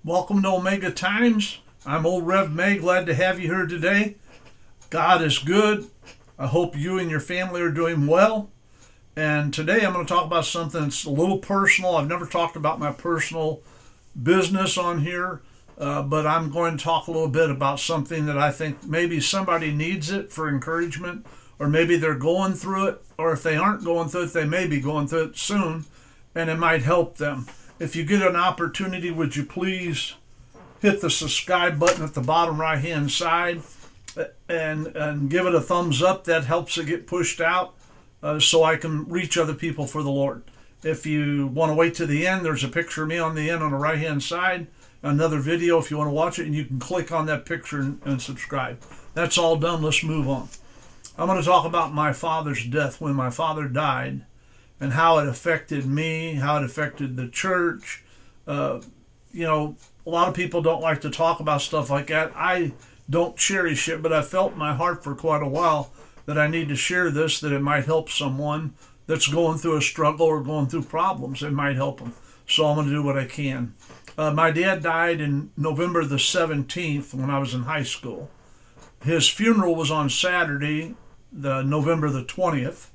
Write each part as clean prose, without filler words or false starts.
Welcome to Omega Times. I'm Old Rev May. Glad to have you here today. God is good. I hope you and your family are doing well. And today I'm going to talk about something that's a little personal. I've never talked about my personal business on here, but I'm going to talk a little bit about something that I think maybe somebody needs it for encouragement, or maybe they're going through it, or if they aren't going through it, they may be going through it soon, and it might help them. If you get an opportunity, would you please hit the subscribe button at the bottom right hand side and give it a thumbs up? That helps it get pushed out so I can reach other people for the Lord. If you want to wait to the end, there's a picture of me on the end on the right hand side, another video if you want to watch it, and you can click on that picture and subscribe. That's all done. Let's move on. I'm going to talk about my father's death, when my father died, and how it affected me, how it affected the church. A lot of people don't like to talk about stuff like that. I don't cherish it, but I felt in my heart for quite a while that I need to share this, that it might help someone that's going through a struggle or going through problems. It might help them. So I'm going to do what I can. My dad died in November the 17th when I was in high school. His funeral was on Saturday, November the 20th.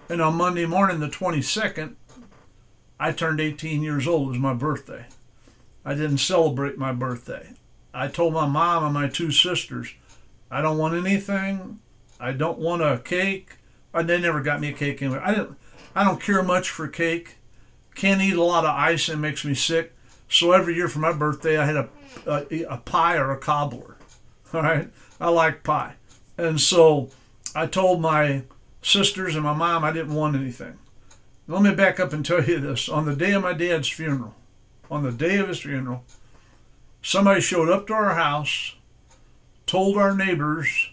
And on Monday morning, the 22nd, I turned 18 years old. It was my birthday. I didn't celebrate my birthday. I told my mom and my two sisters, I don't want anything. I don't want a cake. They never got me a cake anyway. I don't care much for cake. Can't eat a lot of ice, and it makes me sick. So every year for my birthday, I had a pie or a cobbler. All right? I like pie. And so I told my sisters and my mom I didn't want anything. Let me back up and tell you this. On the day of my dad's funeral, on the day of his funeral, somebody showed up to our house, told our neighbors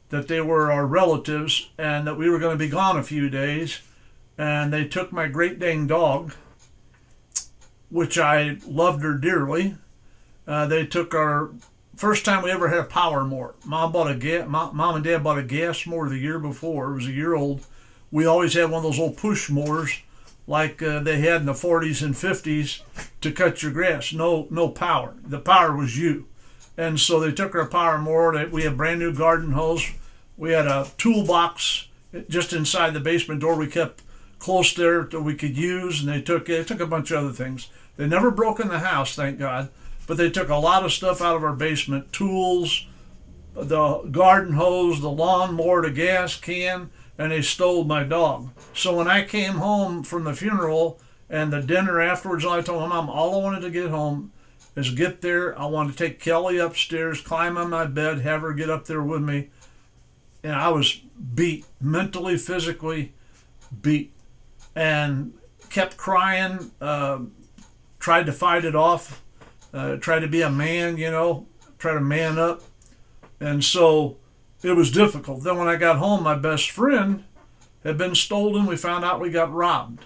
that they were our relatives and that we were going to be gone a few days, and they took my great dane dog, which I loved her dearly. They took our first time we ever had a power mower. Mom and Dad bought a gas mower the year before. It was a year old. We always had one of those old push mowers like they had in the 40s and 50s to cut your grass. No power. The power was you. And so they took our power mower. We had brand new garden hose. We had a toolbox just inside the basement door we kept close there that we could use, and they took a bunch of other things. They never broke in the house, thank God. But they took a lot of stuff out of our basement, tools, the garden hose, the lawnmower, the gas can, and they stole my dog. So when I came home from the funeral and the dinner afterwards, I told my mom all I wanted to get home is get there. I wanted to take Kelly upstairs, climb on my bed, have her get up there with me. And I was beat, mentally, physically beat, and kept crying, tried to fight it off. Try to be a man, try to man up. And so it was difficult. Then when I got home, my best friend had been stolen. We found out we got robbed.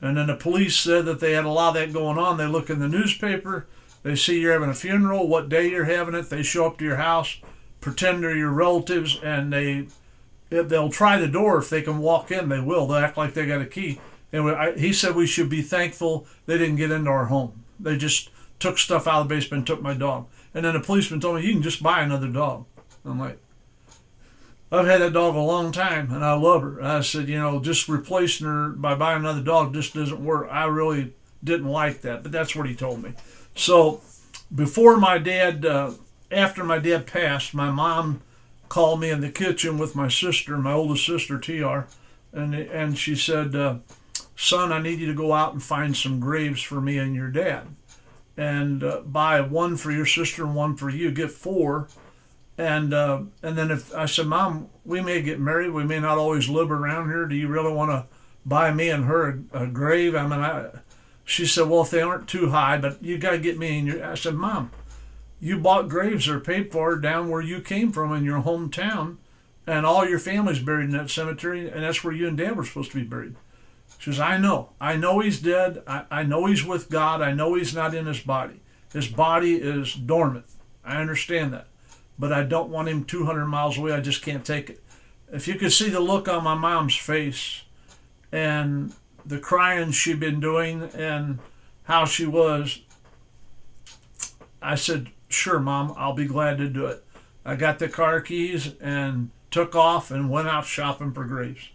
And then the police said that they had a lot of that going on. They look in the newspaper. They see you're having a funeral, what day you're having it. They show up to your house, pretend they're your relatives, and they'll try the door. If they can walk in, they will. They'll act like they got a key. And he said we should be thankful they didn't get into our home. They just took stuff out of the basement and took my dog. And then the policeman told me, you can just buy another dog. I'm like, I've had that dog a long time, and I love her. I said, just replacing her by buying another dog just doesn't work. I really didn't like that, but that's what he told me. So after my dad passed, my mom called me in the kitchen with my sister, my oldest sister, TR, and she said, son, I need you to go out and find some graves for me and your dad. And buy one for your sister and one for you. Get 4. And then if I said, Mom, we may get married. We may not always live around here. Do you really want to buy me and her a grave? She said, well, if they aren't too high, but you got to get me in your. I said, Mom, you bought graves that are paid for down where you came from in your hometown, and all your family's buried in that cemetery, and that's where you and Dad were supposed to be buried. She says, I know he's dead. I know he's with God. I know he's not in his body. His body is dormant. I understand that. But I don't want him 200 miles away. I just can't take it. If you could see the look on my mom's face and the crying she'd been doing and how she was, I said, sure, Mom, I'll be glad to do it. I got the car keys and took off and went out shopping for graves.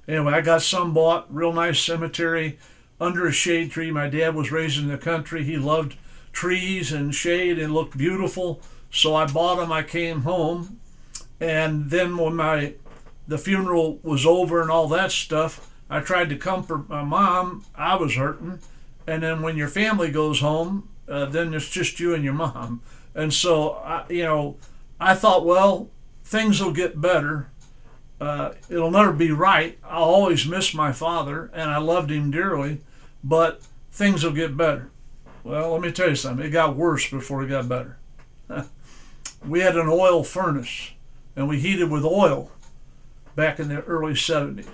Anyway, I got some bought, real nice cemetery under a shade tree. My dad was raised in the country. He loved trees and shade and looked beautiful. So I bought them. I came home. And then when the funeral was over and all that stuff, I tried to comfort my mom. I was hurting. And then when your family goes home, then it's just you and your mom. And so, I thought, well, things will get better. It'll never be right. I'll always miss my father, and I loved him dearly, but things will get better. Well, let me tell you something. It got worse before it got better. We had an oil furnace, and we heated with oil back in the early 70s.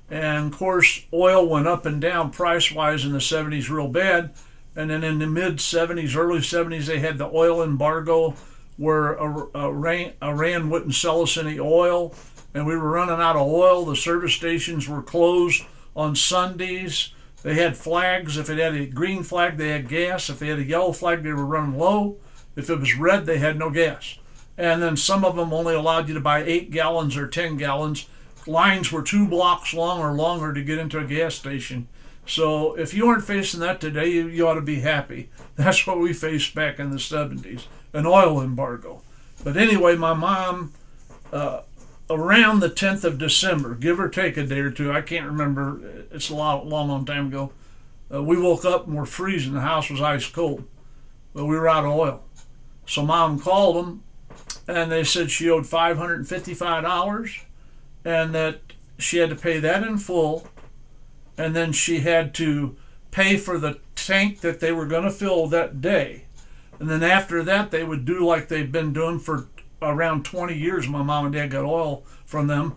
And of course, oil went up and down price-wise in the 70s real bad. And then in the mid-70s, early 70s, they had the oil embargo where Iran wouldn't sell us any oil. And we were running out of oil. The service stations were closed on Sundays. They had flags. If it had a green flag, they had gas. If they had a yellow flag, they were running low. If it was red, they had no gas. And then some of them only allowed you to buy 8 gallons or 10 gallons. Lines were 2 blocks long or longer to get into a gas station. So if you aren't facing that today, you ought to be happy. That's what we faced back in the 70s, an oil embargo. But anyway, my mom, around the 10th of December, give or take a day or two, I can't remember, it's a long time ago, we woke up and were freezing. The house was ice cold, but we were out of oil. So Mom called them, and they said she owed $555, and that she had to pay that in full, and then she had to pay for the tank that they were going to fill that day. And then after that, they would do like they've been doing for around 20 years. My mom and dad got oil from them.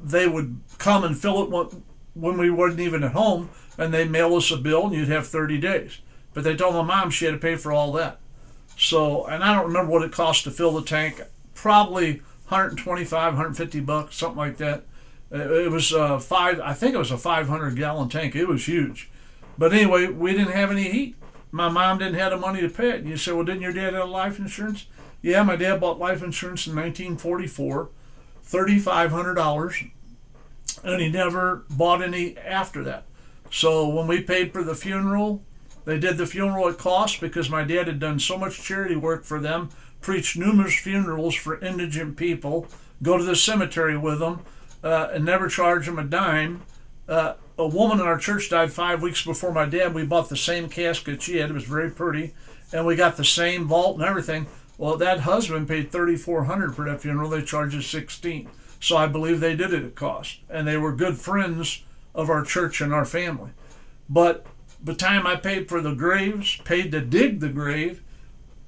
They would come and fill it when we weren't even at home, and they'd mail us a bill, and you'd have 30 days. But they told my mom she had to pay for all that. So, and I don't remember what it cost to fill the tank, probably 125, 150 bucks, something like that. It was I think it was a 500-gallon tank. It was huge. But anyway, we didn't have any heat. My mom didn't have the money to pay it. And you say, well, didn't your dad have life insurance? Yeah, my dad bought life insurance in 1944, $3,500, and he never bought any after that. So when we paid for the funeral, they did the funeral at cost because my dad had done so much charity work for them, preached numerous funerals for indigent people, go to the cemetery with them, and never charge them a dime. A woman in our church died 5 weeks before my dad. We bought the same casket she had. It was very pretty, and we got the same vault and everything. Well, that husband paid $3,400 for that funeral. They charged us $16,000. So I believe they did it at cost, and they were good friends of our church and our family. But the time I paid for the graves, paid to dig the grave,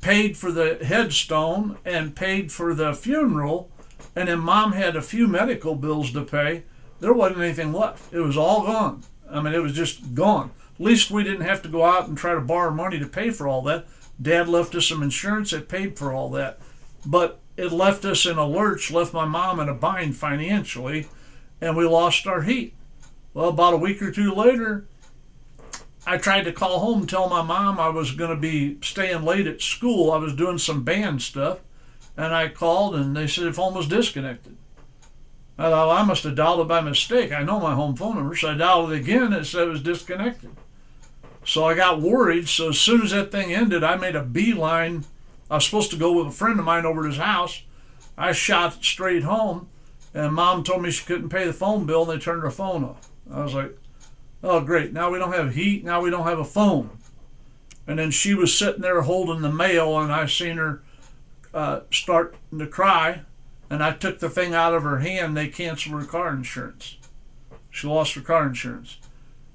paid for the headstone, and paid for the funeral, and then Mom had a few medical bills to pay, there wasn't anything left. It was all gone. I mean, it was just gone. At least we didn't have to go out and try to borrow money to pay for all that. Dad left us some insurance that paid for all that. But it left us in a lurch, left my mom in a bind financially, and we lost our heat. Well, about a week or two later, I tried to call home and tell my mom I was going to be staying late at school. I was doing some band stuff, and I called, and they said the phone was disconnected. I thought, well, I must have dialed it by mistake. I know my home phone number, so I dialed it again, and it said it was disconnected. So I got worried, so as soon as that thing ended, I made a beeline. I was supposed to go with a friend of mine over to his house. I shot straight home, and Mom told me she couldn't pay the phone bill, and they turned her phone off. I was like, oh, great. Now we don't have heat. Now we don't have a phone. And then she was sitting there holding the mail, and I seen her start to cry, and I took the thing out of her hand. They canceled her car insurance. She lost her car insurance.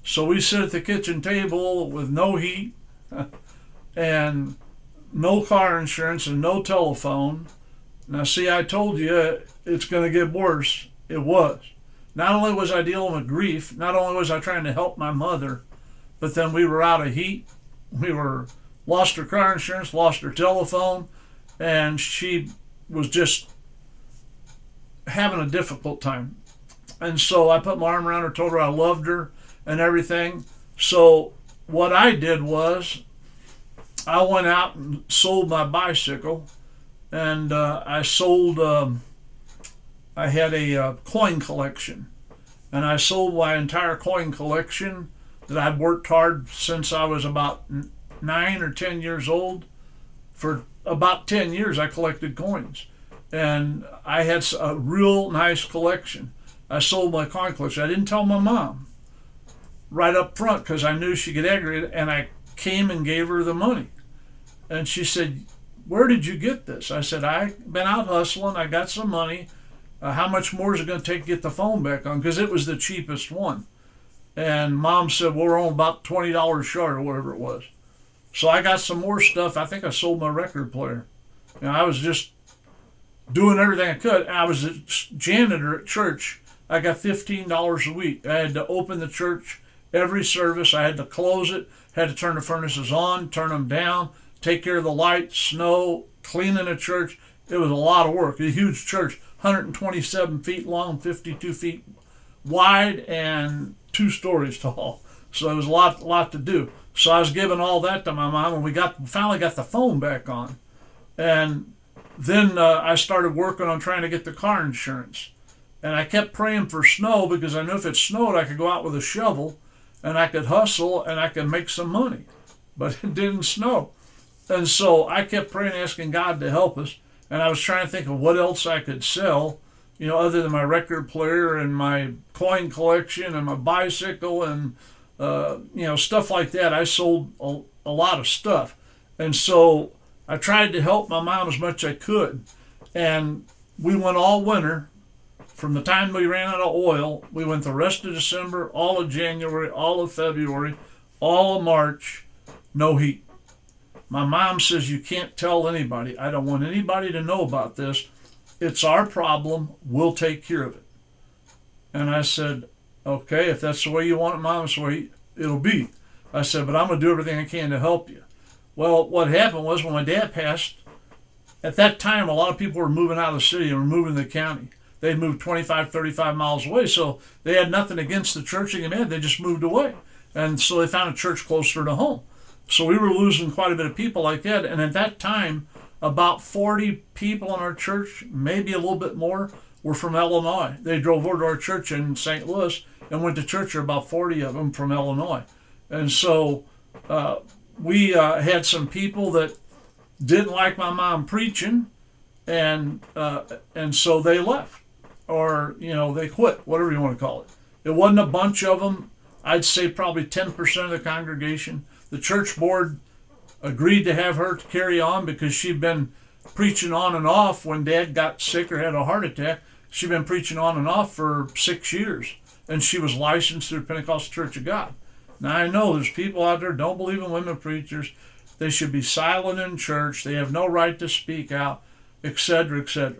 So we sit at the kitchen table with no heat and no car insurance and no telephone. Now, see, I told you it's going to get worse. It was. Not only was I dealing with grief, not only was I trying to help my mother, but then we were out of heat. We lost her car insurance, lost her telephone, and she was just having a difficult time. And so I put my arm around her, told her I loved her and everything. So what I did was I went out and sold my bicycle, and I sold. I had a coin collection, and I sold my entire coin collection that I'd worked hard since I was about 9 or 10 years old. For about 10 years, I collected coins, and I had a real nice collection. I sold my coin collection. I didn't tell my mom right up front because I knew she'd get aggravated, and I came and gave her the money. And she said, "Where did you get this?" I said, "I've been out hustling. I got some money. How much more is it going to take to get the phone back on?" Because it was the cheapest one. And Mom said, "Well, we're on about $20 short," or whatever it was. So I got some more stuff. I think I sold my record player. I was just doing everything I could. I was a janitor at church. I got $15 a week. I had to open the church every service. I had to close it, had to turn the furnaces on, turn them down, take care of the lights, snow, cleaning a church. It was a lot of work. A huge church, 127 feet long, 52 feet wide, and 2 stories tall. So it was a lot to do. So I was giving all that to my mom, and we finally got the phone back on. And then I started working on trying to get the car insurance. And I kept praying for snow because I knew if it snowed, I could go out with a shovel and I could hustle and I could make some money. But it didn't snow. And so I kept praying, asking God to help us. And I was trying to think of what else I could sell, other than my record player and my coin collection and my bicycle and, stuff like that. I sold a lot of stuff. And so I tried to help my mom as much as I could. And we went all winter. From the time we ran out of oil, we went the rest of December, all of January, all of February, all of March, no heat. My mom says, "You can't tell anybody. I don't want anybody to know about this. It's our problem. We'll take care of it." And I said, "Okay, if that's the way you want it, Mom, that's the way it'll be." I said, "But I'm going to do everything I can to help you." Well, what happened was when my dad passed, at that time, a lot of people were moving out of the city and were moving to the county. They moved 25, 35 miles away, so they had nothing against the church in they just moved away. And so they found a church closer to home. So we were losing quite a bit of people like that. And at that time, about 40 people in our church, maybe a little bit more, were from Illinois. They drove over to our church in St. Louis and went to church. There were about 40 of them from Illinois. And so we had some people that didn't like my mom preaching, and so they left. Or, they quit, whatever you want to call it. It wasn't a bunch of them. I'd say probably 10% of the congregation. The church board agreed to have her to carry on because she'd been preaching on and off when Dad got sick or had a heart attack. She'd been preaching on and off for 6 years, and she was licensed through the Pentecostal Church of God. Now, I know there's people out there who don't believe in women preachers. They should be silent in church. They have no right to speak out, etc., etc.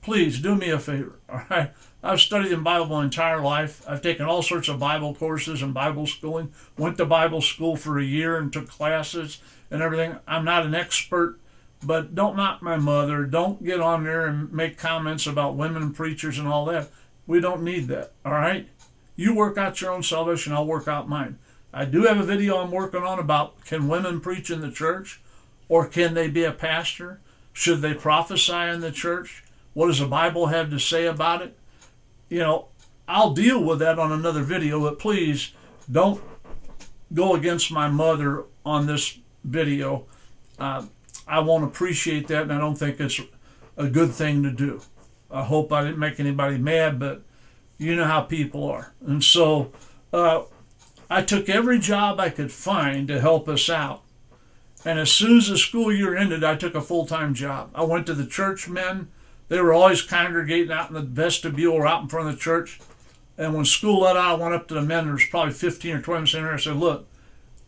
Please do me a favor, all right? I've studied the Bible my entire life. I've taken all sorts of Bible courses and Bible schooling, went to Bible school for a year and took classes and everything. I'm not an expert, but don't mock my mother. Don't get on there and make comments about women preachers and all that. We don't need that, all right? You work out your own salvation, I'll work out mine. I do have a video I'm working on about, can women preach in the church, or can they be a pastor? Should they prophesy in the church? What does the Bible have to say about it? I'll deal with that on another video, but please don't go against my mother on this video. I won't appreciate that, and I don't think it's a good thing to do. I hope I didn't make anybody mad, but you know how people are. And so I took every job I could find to help us out. And as soon as the school year ended, I took a full-time job. I went to the church men. They were always congregating out in the vestibule or out in front of the church. And when school let out, I went up to the men. There was probably 15 or 20 in there. I said, "Look,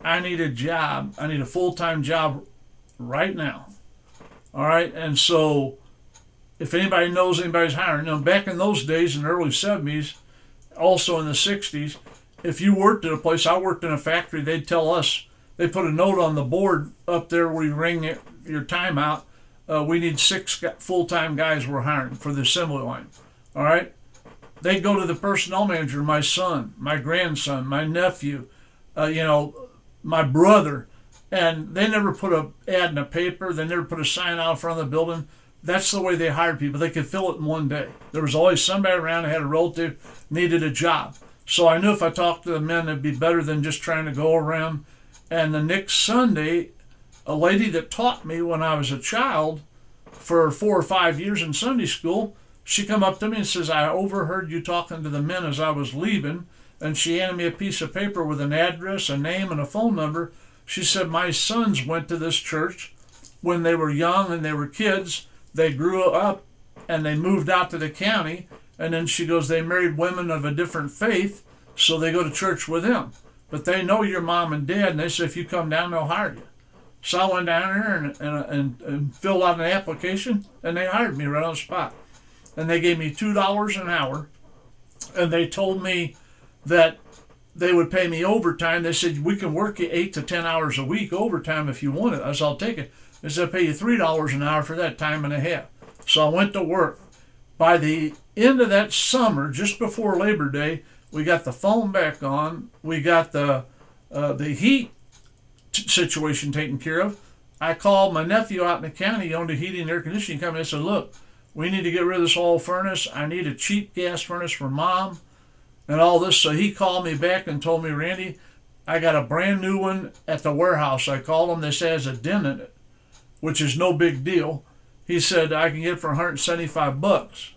I need a job. I need a full-time job right now." All right? And so if anybody knows anybody's hiring, back in those days in the early 70s, also in the 60s, if you worked at a place, I worked in a factory, they'd tell us, they put a note on the board up there where you ring your time out. We need 6 full-time guys we're hiring for the assembly line. All right? They'd go to the personnel manager, my son, my grandson, my nephew, my brother, And they never put an ad in a paper. They never put a sign out front of the building. That's the way they hired people. They could fill it in one day. There was always somebody around who had a relative, needed a job. So I knew if I talked to the men, it'd be better than just trying to go around. And the next Sunday, a lady that taught me when I was a child for 4 or 5 years in Sunday school, she come up to me and says, I overheard you talking to the men as I was leaving. And she handed me a piece of paper with an address, a name, and a phone number. She said, my sons went to this church when they were young and they were kids. They grew up and they moved out to the county. And then she goes, they married women of a different faith, so they go to church with them. But they know your mom and dad, and they said, if you come down, they'll hire you. So I went down there and filled out an application, and they hired me right on the spot. And they gave me $2 an hour, and they told me that they would pay me overtime. They said, we can work you 8 to 10 hours a week overtime if you want it. I said, I'll take it. They said, I'll pay you $3 an hour for that time and a half. So I went to work. By the end of that summer, just before Labor Day, we got the phone back on. We got the heat situation taken care of. I called my nephew out in the county. He owned a heating and air conditioning company. I said, look, we need to get rid of this oil furnace. I need a cheap gas furnace for Mom and all this. So he called me back and told me, Randy, I got a brand new one at the warehouse. I called him. They say it has a dent in it, which is no big deal. He said, I can get it for $175.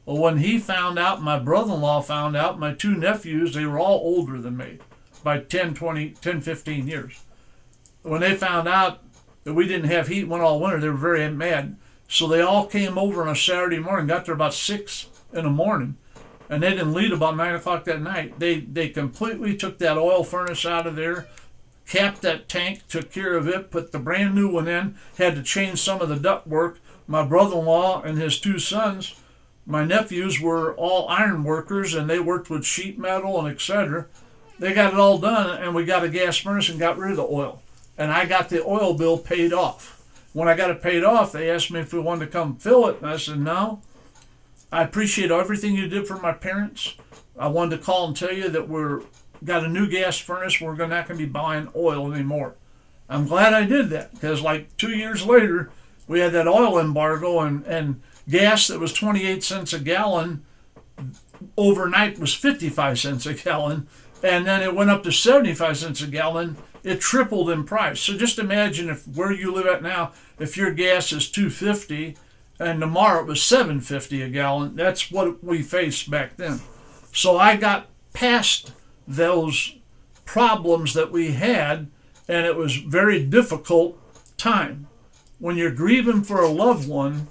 Well, when he found out, my brother-in-law found out, my 2 nephews, they were all older than me by 10, 15 years. When they found out that we didn't have heat all winter, they were very mad. So they all came over on a Saturday morning, got there about 6 in the morning, and they didn't leave about 9 o'clock that night. They completely took that oil furnace out of there, capped that tank, took care of it, put the brand new one in, had to change some of the duct work. My brother-in-law and his 2 sons, my nephews, were all iron workers, and they worked with sheet metal and etc. They got it all done, and we got a gas furnace and got rid of the oil. And I got the oil bill paid off. When I got it paid off, they asked me if we wanted to come fill it, and I said, no. I appreciate everything you did for my parents. I wanted to call and tell you that we're got a new gas furnace. We're not going to be buying oil anymore. I'm glad I did that, because like 2 years later, we had that oil embargo, and gas that was 28 cents a gallon overnight was 55 cents a gallon, and then it went up to 75 cents a gallon. It tripled in price. So just imagine if where you live at now, if your gas is $2.50 and tomorrow it was $7.50 a gallon, that's what we faced back then. So I got past those problems that we had, and it was very difficult time. When you're grieving for a loved one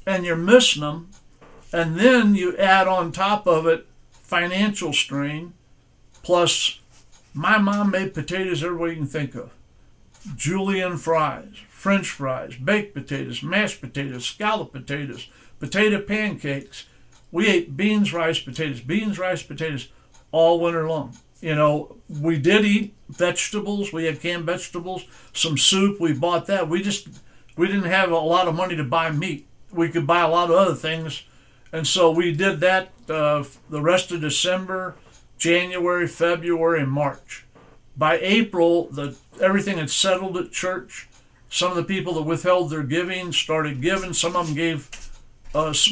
and you're missing them, and then you add on top of it financial strain, plus my mom made potatoes every way you can think of. Julienne fries, French fries, baked potatoes, mashed potatoes, scalloped potatoes, potato pancakes. We ate beans, rice, potatoes all winter long. You know, we did eat vegetables. We had canned vegetables, some soup. We bought that. We didn't have a lot of money to buy meat. We could buy a lot of other things. And so we did that the rest of December, January, February, and March. By April, everything had settled at church. Some of the people that withheld their giving started giving. Some of them gave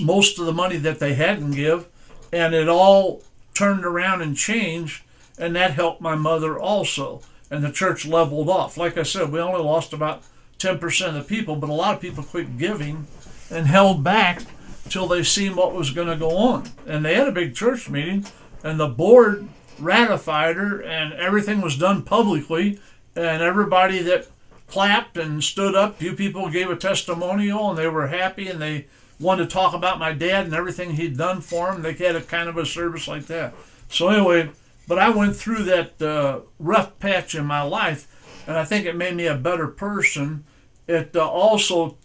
most of the money that they hadn't give. And it all turned around and changed. And that helped my mother also. And the church leveled off. Like I said, we only lost about 10% of the people, but a lot of people quit giving and held back till they seen what was going to go on. And they had a big church meeting, and the board ratified her, and everything was done publicly, and everybody that clapped and stood up, you people gave a testimonial, and they were happy, and they wanted to talk about my dad and everything he'd done for them. They had a kind of a service like that. So anyway, but I went through that rough patch in my life, and I think it made me a better person. It also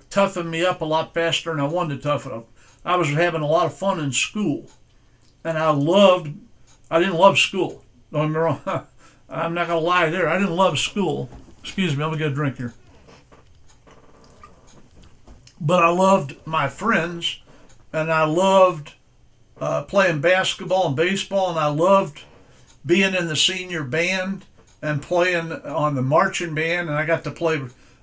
toughened me up a lot faster than I wanted to toughen up. I was having a lot of fun in school, and I didn't love school. Don't get me wrong. I'm not going to lie there. I didn't love school. Excuse me, I'm going to get a drink here. But I loved my friends, and I loved playing basketball and baseball, and I loved being in the senior band. and playing on the marching band, and I got to play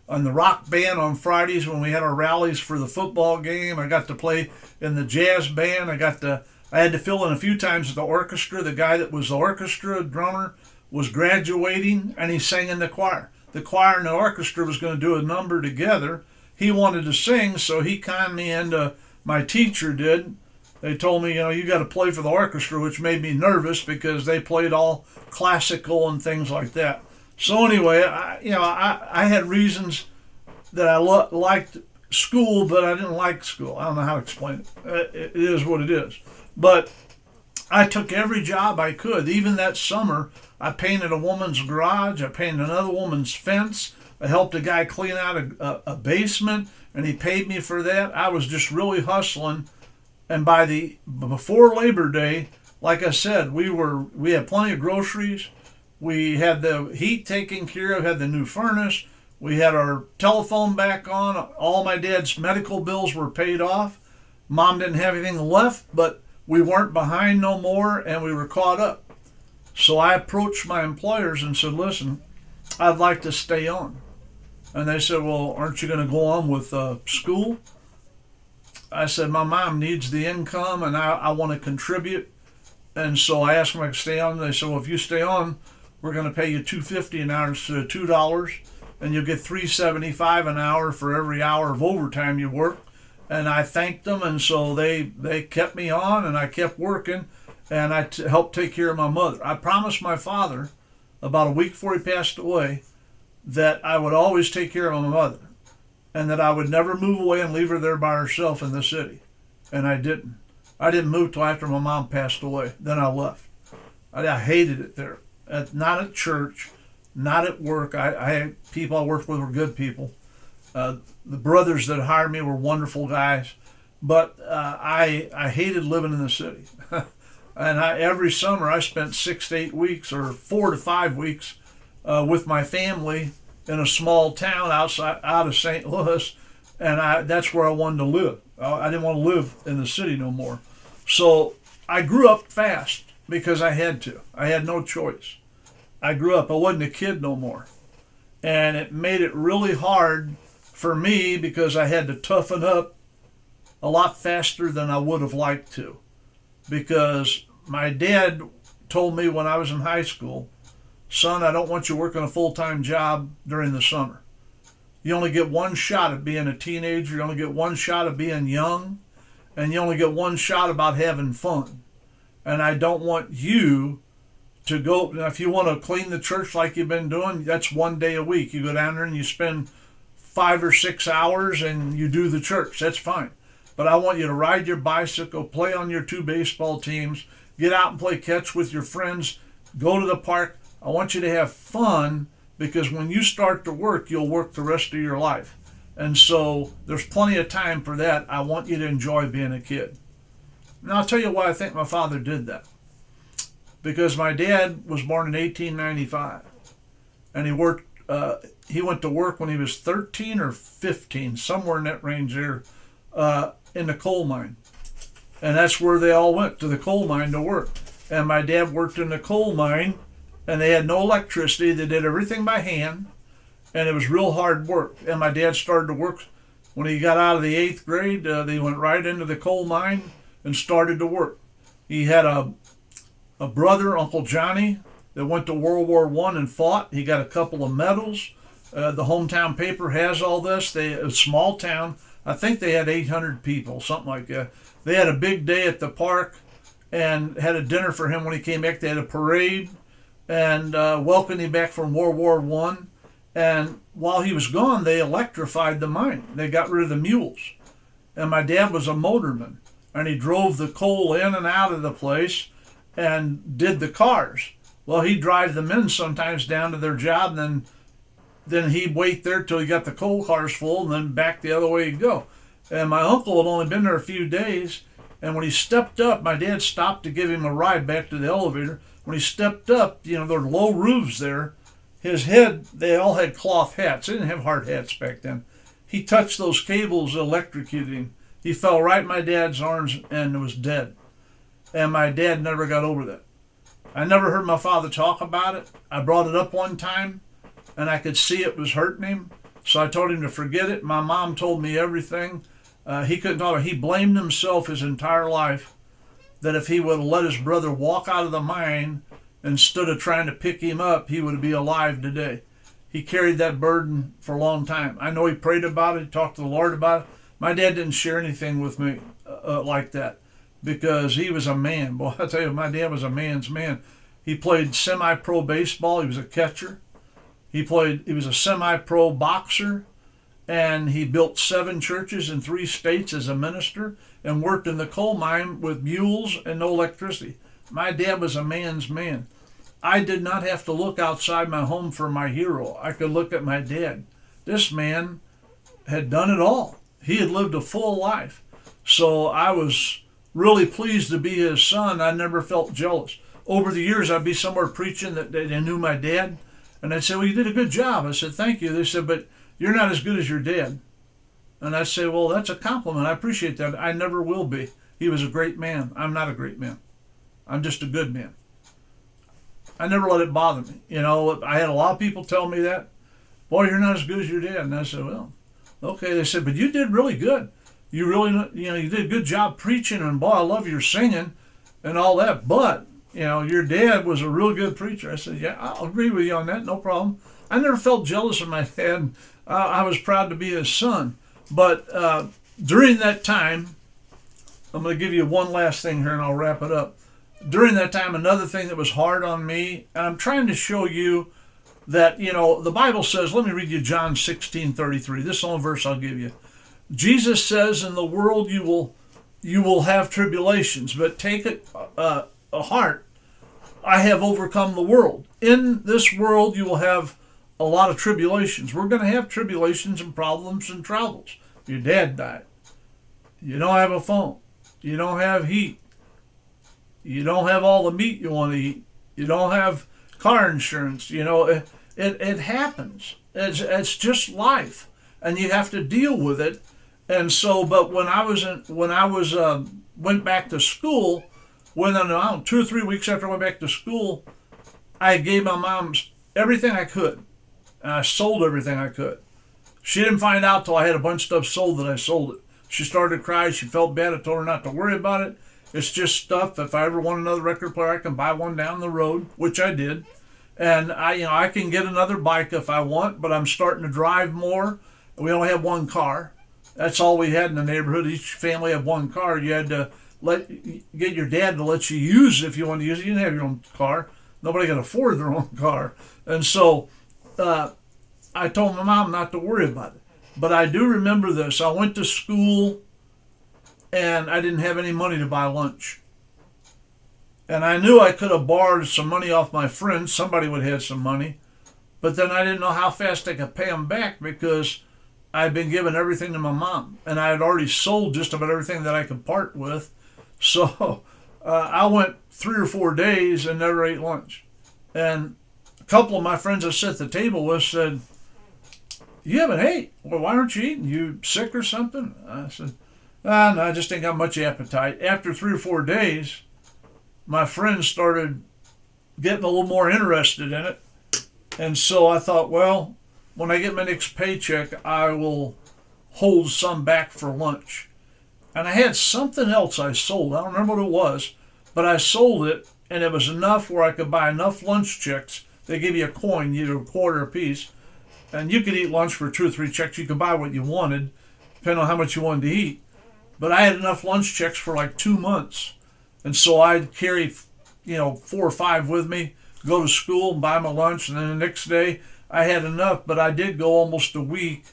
on the rock band on Fridays when we had our rallies for the football game. I got to play in the jazz band. I had to fill in a few times at the orchestra. The guy that was the orchestra drummer was graduating, and he sang in the choir. The choir and the orchestra was going to do a number together. He wanted to sing, so he conned me into, my teacher did. They told me, you got to play for the orchestra, which made me nervous because they played all classical and things like that. So anyway, I had reasons that I liked school, but I didn't like school. I don't know how to explain it. It is what it is. But I took every job I could. Even that summer, I painted a woman's garage. I painted another woman's fence. I helped a guy clean out a basement, and he paid me for that. I was just really hustling. And before Labor Day, like I said, we had plenty of groceries. We had the heat taken care of, had the new furnace. We had our telephone back on. All my dad's medical bills were paid off. Mom didn't have anything left, but we weren't behind no more, and we were caught up. So I approached my employers and said, listen, I'd like to stay on. And they said, well, aren't you going to go on with school? I said, my mom needs the income, and I want to contribute. And so I asked them if I could stay on. They said, well, if you stay on, we're going to pay you $2.50 an hour instead of $2, and you'll get $3.75 an hour for every hour of overtime you work. And I thanked them, and so they kept me on, and I kept working, and I helped take care of my mother. I promised my father about a week before he passed away that I would always take care of my mother, and that I would never move away and leave her there by herself in the city. And I didn't. I didn't move till after my mom passed away. Then I left. I hated it there. Not at church, not at work. People I worked with were good people. The brothers that hired me were wonderful guys, but I hated living in the city. And every summer I spent 6 to 8 weeks or 4 to 5 weeks with my family in a small town out of St. Louis, and that's where I wanted to live. I didn't want to live in the city no more. So I grew up fast because I had to. I had no choice. I grew up. I wasn't a kid no more. And it made it really hard for me because I had to toughen up a lot faster than I would have liked to. Because my dad told me when I was in high school, son, I don't want you working a full-time job during the summer. You only get one shot at being a teenager. You only get one shot at being young. And you only get one shot about having fun. And I don't want you to go, if you want to clean the church like you've been doing, that's 1 day a week. You go down there and you spend 5 or 6 hours and you do the church. That's fine. But I want you to ride your bicycle, play on your 2 baseball teams, get out and play catch with your friends, go to the park. I want you to have fun, because when you start to work, you'll work the rest of your life. And so there's plenty of time for that. I want you to enjoy being a kid. Now I'll tell you why I think my father did that. Because my dad was born in 1895, and he went to work when he was 13 or 15, somewhere in that range there, in the coal mine. And that's where they all went, to the coal mine to work. And my dad worked in the coal mine, and they had no electricity. They did everything by hand, and it was real hard work. And my dad started to work when he got out of the 8th grade. They went right into the coal mine and started to work. He had a brother, Uncle Johnny, that went to World War I and fought. He got a couple of medals. The hometown paper has all this. A small town. I think they had 800 people, something like that. They had a big day at the park and had a dinner for him when he came back. They had a parade and welcomed him back from World War I. And while he was gone, they electrified the mine. They got rid of the mules. And my dad was a motorman, and he drove the coal in and out of the place and did the cars. Well, he'd drive the men sometimes down to their job, and then he'd wait there till he got the coal cars full, and then back the other way he'd go. And my uncle had only been there a few days, and when he stepped up, my dad stopped to give him a ride back to the elevator. When he stepped up, there were low roofs there. His head, they all had cloth hats. They didn't have hard hats back then. He touched those cables, electrocuted him. He fell right in my dad's arms and was dead. And my dad never got over that. I never heard my father talk about it. I brought it up one time, and I could see it was hurting him. So I told him to forget it. My mom told me everything. He couldn't talk. He blamed himself his entire life that if he would have let his brother walk out of the mine instead of trying to pick him up, he would be alive today. He carried that burden for a long time. I know he prayed about it, he talked to the Lord about it. My dad didn't share anything with me like that because he was a man. Boy, I tell you, my dad was a man's man. He played semi-pro baseball. He was a catcher. He was a semi-pro boxer, and he built 7 churches in 3 states as a minister and worked in the coal mine with mules and no electricity. My dad was a man's man. I did not have to look outside my home for my hero. I could look at my dad. This man had done it all. He had lived a full life. So I was really pleased to be his son. I never felt jealous. Over the years, I'd be somewhere preaching that they knew my dad, and I'd say, well, you did a good job. I said, thank you. They said, but you're not as good as your dad. And I'd say, well, that's a compliment. I appreciate that. I never will be. He was a great man. I'm not a great man. I'm just a good man. I never let it bother me. You know, I had a lot of people tell me that. Boy, you're not as good as your dad. And I said, well, okay. They said, but you did really good. You really, you did a good job preaching, and boy, I love your singing and all that. But, your dad was a real good preacher. I said, yeah, I'll agree with you on that. No problem. I never felt jealous of my dad. I was proud to be his son. But during that time, I'm going to give you one last thing here and I'll wrap it up. During that time, another thing that was hard on me, and I'm trying to show you that, the Bible says, let me read you John 16:33. This is the only verse I'll give you. Jesus says, in the world you will have tribulations, but take it a heart. I have overcome the world. In this world you will have a lot of tribulations. We're going to have tribulations and problems and troubles. Your dad died. You don't have a phone. You don't have heat. You don't have all the meat you want to eat. You don't have car insurance. It happens. It's just life, and you have to deal with it. And so, but when I went back to school, 2 or 3 weeks after I went back to school, I gave my mom everything I could, and I sold everything I could. She didn't find out till I had a bunch of stuff sold that I sold it. She started to cry. She felt bad. I told her not to worry about it. It's just stuff. If I ever want another record player, I can buy one down the road, which I did. And I can get another bike if I want, but I'm starting to drive more. We only have one car. That's all we had in the neighborhood. Each family had one car. You had to get your dad to let you use it if you wanted to use it. You didn't have your own car. Nobody could afford their own car. And so I told my mom not to worry about it. But I do remember this. I went to school and I didn't have any money to buy lunch. And I knew I could have borrowed some money off my friends. Somebody would have some money. But then I didn't know how fast I could pay them back because I'd been giving everything to my mom. And I had already sold just about everything that I could part with. So I went 3 or 4 days and never ate lunch. And a couple of my friends I sat at the table with said, you haven't ate. Well, why aren't you eating? You sick or something? I said, no, I just ain't got much appetite. After 3 or 4 days, my friends started getting a little more interested in it. And so I thought, well, when I get my next paycheck, I will hold some back for lunch. And I had something else I sold. I don't remember what it was, but I sold it, and it was enough where I could buy enough lunch checks. They give you a coin, either a quarter a piece, and you could eat lunch for 2 or 3 checks. You could buy what you wanted, depending on how much you wanted to eat. But I had enough lunch checks for like 2 months. And so I'd carry, 4 or 5 with me, go to school and buy my lunch. And then the next day I had enough, but I did go almost a week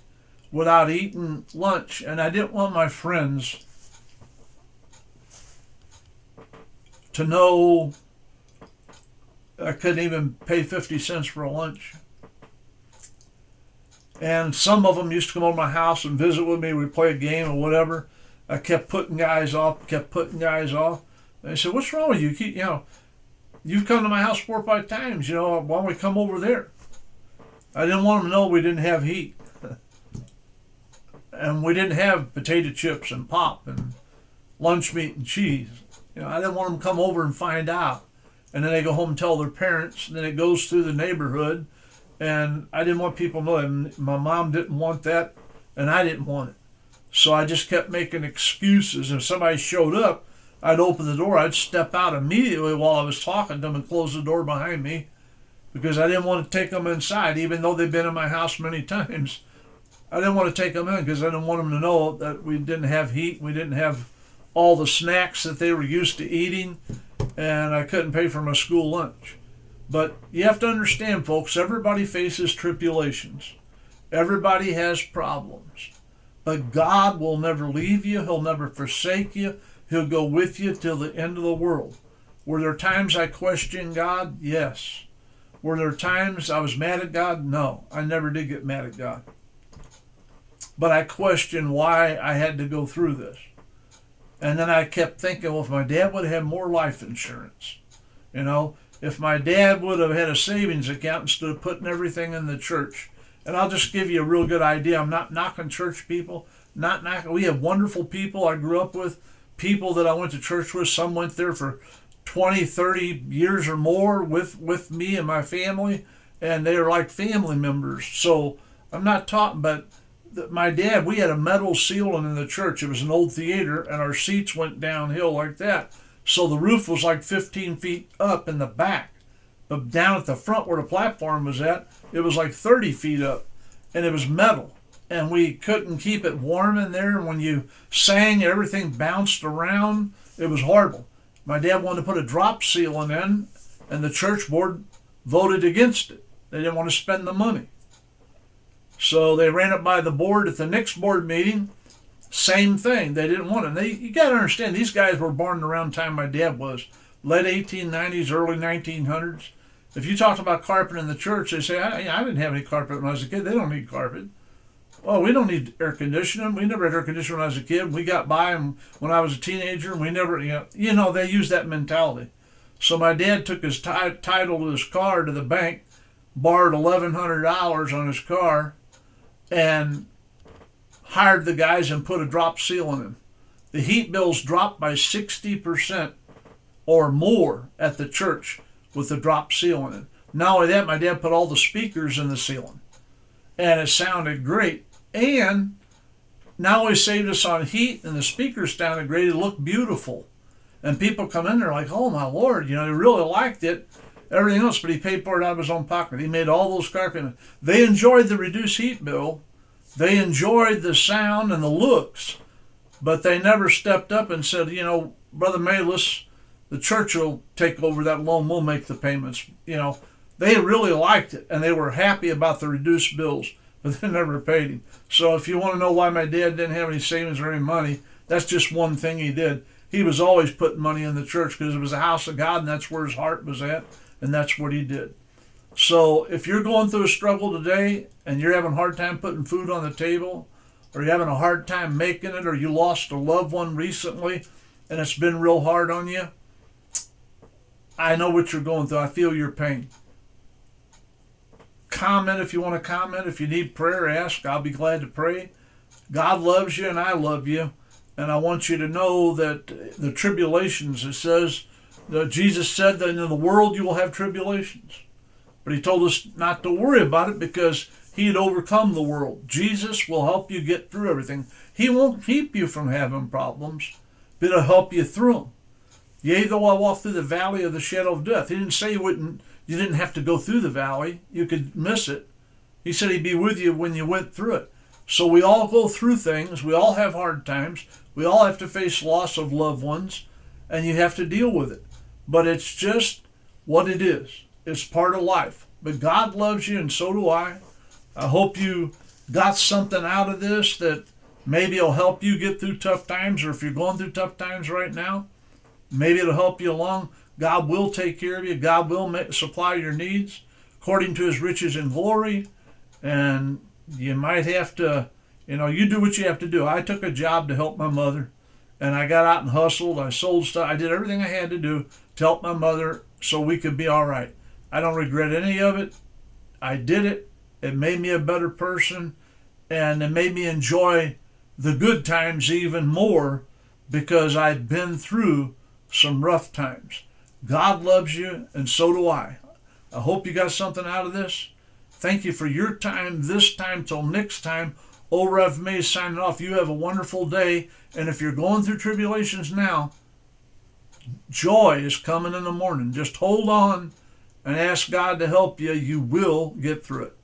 without eating lunch. And I didn't want my friends to know I couldn't even pay 50 cents for a lunch. And some of them used to come over to my house and visit with me. We'd play a game or whatever. I kept putting guys off. They said, what's wrong with you? You've come to my house 4 or 5 times. Why don't we come over there? I didn't want them to know we didn't have heat. And we didn't have potato chips and pop and lunch meat and cheese. I didn't want them to come over and find out. and then they go home and tell their parents, and then it goes through the neighborhood. And I didn't want people knowing. My mom didn't want that, and I didn't want it. So I just kept making excuses. If somebody showed up, I'd open the door. I'd step out immediately while I was talking to them and close the door behind me, because I didn't want to take them inside, even though they've been in my house many times. I didn't want to take them in because I didn't want them to know that we didn't have heat. We didn't have all the snacks that they were used to eating, and I couldn't pay for my school lunch. But you have to understand, folks, everybody faces tribulations. Everybody has problems. But God will never leave you. He'll never forsake you. He'll go with you till the end of the world. Were there times I questioned God? Yes. Were there times I was mad at God? No. I never did get mad at God. But I questioned why I had to go through this. And then I kept thinking, well, if my dad would have had more life insurance, if my dad would have had a savings account instead of putting everything in the church. And I'll just give you a real good idea. I'm not knocking church people. We have wonderful people I grew up with, people that I went to church with. Some went there for 20, 30 years or more with me and my family, and they are like family members. So I'm not talking, but my dad, we had a metal ceiling in the church. It was an old theater, and our seats went downhill like that. So the roof was like 15 feet up in the back. But down at the front where the platform was at, it was like 30 feet up. And it was metal. And we couldn't keep it warm in there. And when you sang, everything bounced around. It was horrible. My dad wanted to put a drop ceiling in, and the church board voted against it. They didn't want to spend the money. So they ran it by the board at the next board meeting. Same thing. They didn't want it. You got to understand, these guys were born around the time my dad was. Late 1890s, early 1900s. If you talked about carpet in the church, they say, I didn't have any carpet when I was a kid. They don't need carpet. Well, we don't need air conditioning. We never had air conditioning when I was a kid. We got by them when I was a teenager, and we never, they use that mentality. So my dad took his title to his car to the bank, borrowed $1,100 on his car, and hired the guys and put a drop ceiling in. The heat bills dropped by 60% or more at the church with the drop ceiling in. Not only that, my dad put all the speakers in the ceiling, and it sounded great. And not only saved us on heat, and the speakers sounded great, it looked beautiful. And people come in there like, oh my Lord, they really liked it, everything else, but he paid for it out of his own pocket. He made all those carpet. They enjoyed the reduced heat bill. They enjoyed the sound and the looks, but they never stepped up and said, Brother Malis, the church will take over that loan. We'll make the payments. They really liked it, and they were happy about the reduced bills, but they never paid him. So if you want to know why my dad didn't have any savings or any money, that's just one thing he did. He was always putting money in the church because it was a house of God, and that's where his heart was at, and that's what he did. So if you're going through a struggle today and you're having a hard time putting food on the table, or you're having a hard time making it, or you lost a loved one recently and it's been real hard on you, I know what you're going through. I feel your pain. Comment if you want to comment. If you need prayer, ask. I'll be glad to pray. God loves you and I love you. And I want you to know that the tribulations, it says, that Jesus said that in the world you will have tribulations. But he told us not to worry about it because he had overcome the world. Jesus will help you get through everything. He won't keep you from having problems, but he'll help you through them. Yea, though I walk through the valley of the shadow of death. He didn't say you didn't have to go through the valley. You could miss it. He said he'd be with you when you went through it. So we all go through things. We all have hard times. We all have to face loss of loved ones, and you have to deal with it. But it's just what it is. It's part of life. But God loves you, and so do I. I hope you got something out of this that maybe it'll help you get through tough times, or if you're going through tough times right now, maybe it'll help you along. God will take care of you. God will supply your needs according to his riches and glory. And you might have to, you do what you have to do. I took a job to help my mother, and I got out and hustled. I sold stuff. I did everything I had to do to help my mother so we could be all right. I don't regret any of it. I did it. It made me a better person, and it made me enjoy the good times even more because I'd been through some rough times. God loves you, and so do I. I hope you got something out of this. Thank you for your time this time. Till next time, old Rev May signing off. You have a wonderful day. And if you're going through tribulations now, joy is coming in the morning. Just hold on and ask God to help you. You will get through it.